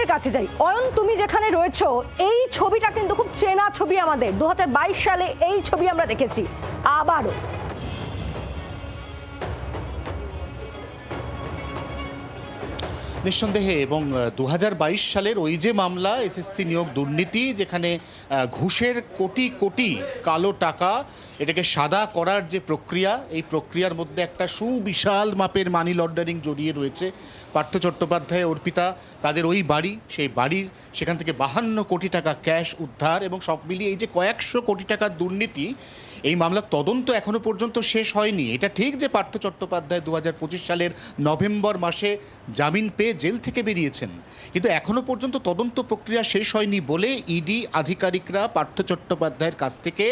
অয়নের কাছে যাই। অয়ন, তুমি যেখানে রয়েছো, এই ছবিটা কিন্তু খুব চেনা ছবি আমাদের। 2022 সালে এই ছবি আমরা দেখেছি আবারও। নিঃসন্দেহে, এবং 2022 সালের ওই যে মামলা এসএসসি নিয়োগ দুর্নীতি, যেখানে ঘুষের কোটি কোটি কালো টাকা এটাকে সাদা করার যে প্রক্রিয়া, এই প্রক্রিয়ার মধ্যে একটা সুবিশাল মাপের মানি লন্ডারিং জড়িয়ে রয়েছে। পার্থ চট্টোপাধ্যায়, অর্পিতা, তাদের ওই বাড়ি, সেই বাড়ির সেখান থেকে 52 কোটি টাকা ক্যাশ উদ্ধার, এবং সব মিলিয়ে এই যে কয়েকশো কোটি টাকার দুর্নীতি, এই মামলার তদন্ত এখনো পর্যন্ত শেষ হয়নি। এটা ঠিক যে পার্থ চট্টোপাধ্যায় 2025 সালের নভেম্বর মাসে জামিন পেয়ে জেল থেকে বেরিয়েছেন, কিন্তু এখনো পর্যন্ত তদন্ত প্রক্রিয়া শেষ হয়নি বলে ইডি আধিকারিকরা পার্থ চট্টোপাধ্যায়ের কাছ থেকে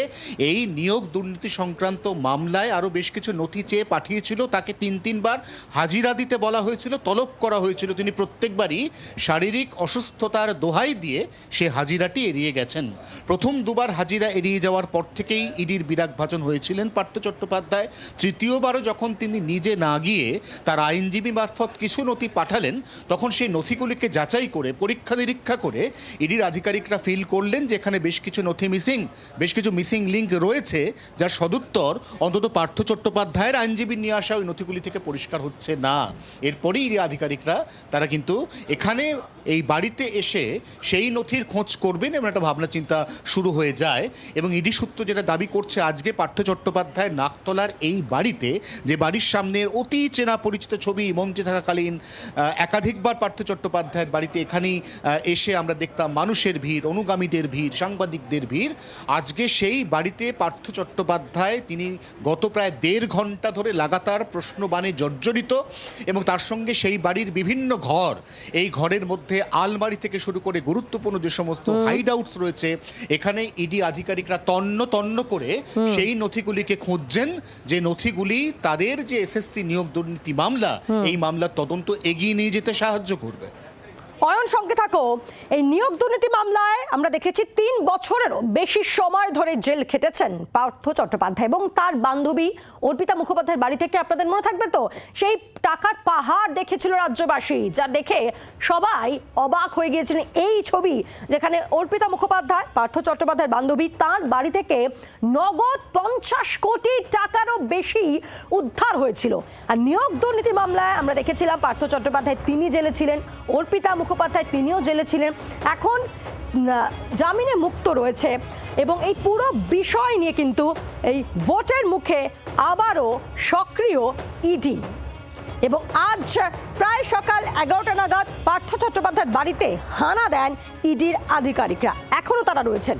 এই নিয়োগ দুর্নীতি সংক্রান্ত মামলায় আরও বেশ কিছু নথি চেয়ে পাঠিয়েছিল। তাকে তিনবার হাজিরা দিতে বলা হয়েছিল, তলব করা হয়েছিল। তিনি প্রত্যেকবারই শারীরিক অসুস্থতার দোহাই দিয়ে সে হাজিরাটি এড়িয়ে গেছেন। প্রথম দুবার হাজিরা এড়িয়ে যাওয়ার পর থেকেই ইডির বিরাগভাজন হয়েছিলেন পার্থ চট্টোপাধ্যায়। তৃতীয়বারও যখন তিনি নিজে না গিয়ে তার আইনজীবী মারফত কিছু নথি পাঠালেন, তখন সেই নথিগুলিকে যাচাই করে পরীক্ষা নিরীক্ষা করে ইডির আধিকারিকরা ফিল করলেন যে এখানে বেশ কিছু নথি বেশ কিছু মিসিং লিঙ্ক রয়েছে, যার সদুত্তর অন্তত পার্থ চট্টোপাধ্যায়ের আইনজীবী নিয়ে আসা ওই নথিগুলি থেকে পরিষ্কার হচ্ছে না। এরপরেই ইডি আধিকারিকরা তারা কিন্তু এখানে এই বাড়িতে এসে সেই নথির খোঁজ করবেন, এবং একটা ভাবনা চিন্তা শুরু হয়ে যায়। এবং ইডি সূত্র যেটা দাবি করছে, আজকে পার্থ চট্টোপাধ্যায় নাকতলার এই বাড়িতে, যে বাড়ির সামনের অতি চেনা পরিচিত ছবি মন্ত্রী থাকাকালীন একাধিকবার পার্থ চট্টোপাধ্যায়ের বাড়িতে এখানেই এসে আমরা দেখতাম মানুষের ভিড়, অনুগামীদের ভিড়, সাংবাদিকদের ভিড়। আজকে সেই বাড়িতে পার্থ চট্টোপাধ্যায় তিনি গত প্রায় 1.5 ঘন্টা ধরে লাগাতার প্রশ্নবাণে জর্জরিত, এবং তার সঙ্গে সেই বাড়ির বিভিন্ন ঘর, এই ঘরের মধ্যে আলমারি থেকে শুরু করে গুরুত্বপূর্ণ যে সমস্ত হাইড আউটস রয়েছে, এখানে ইডি আধিকারিকরা তন্ন করে সেই নথিগুলিকে খুঁজছেন, যে নথিগুলি তাদের যে এসএসসি নিয়োগ দুর্নীতি মামলা, এই মামলার তদন্ত এগিয়ে নিয়ে যেতে সাহায্য করবে। অয়ন, সঙ্গে থাকো। এই নিয়োগ দুর্নীতি মামলায় আমরা দেখেছি 3 বছরেরও বেশি সময় ধরে জেল খেটেছেন পার্থ চট্টোপাধ্যায় এবং তার বান্ধবী অর্পিতা মুখোপাধ্যায়ের বাড়ি থেকে, আপনাদের মনে থাকবে তো, সেই টাকার পাহাড় দেখেছিল রাজ্যবাসী, যা দেখে সবাই অবাক হয়ে গিয়েছিলেন। এই ছবি যেখানে অর্পিতা মুখোপাধ্যায়, পার্থ চট্টোপাধ্যায়ের বান্ধবী, তার বাড়ি থেকে নগদ 50 কোটি টাকারও বেশি উদ্ধার হয়েছিল। আর নিয়োগ দুর্নীতি মামলায় আমরা দেখেছিলাম পার্থ চট্টোপাধ্যায় তিনি জেলে ছিলেন, অর্পিতা মুখোপাধ্যায় তিনিও জেলে ছিলেন, এখন জামিনে মুক্ত রয়েছে। এবং এই পুরো বিষয় নিয়ে কিন্তু এই ভোটের মুখে আবারও সক্রিয় ইডি। এবং আজ প্রায় সকাল 11টা নাগাদ পার্থ চট্টোপাধ্যায়ের বাড়িতে হানা দেন ইডির আধিকারিকরা। এখনও তারা রয়েছেন।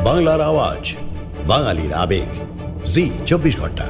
বাংলার আওয়াজ, বাঙালির আবেগ, জি 24 ঘন্টা।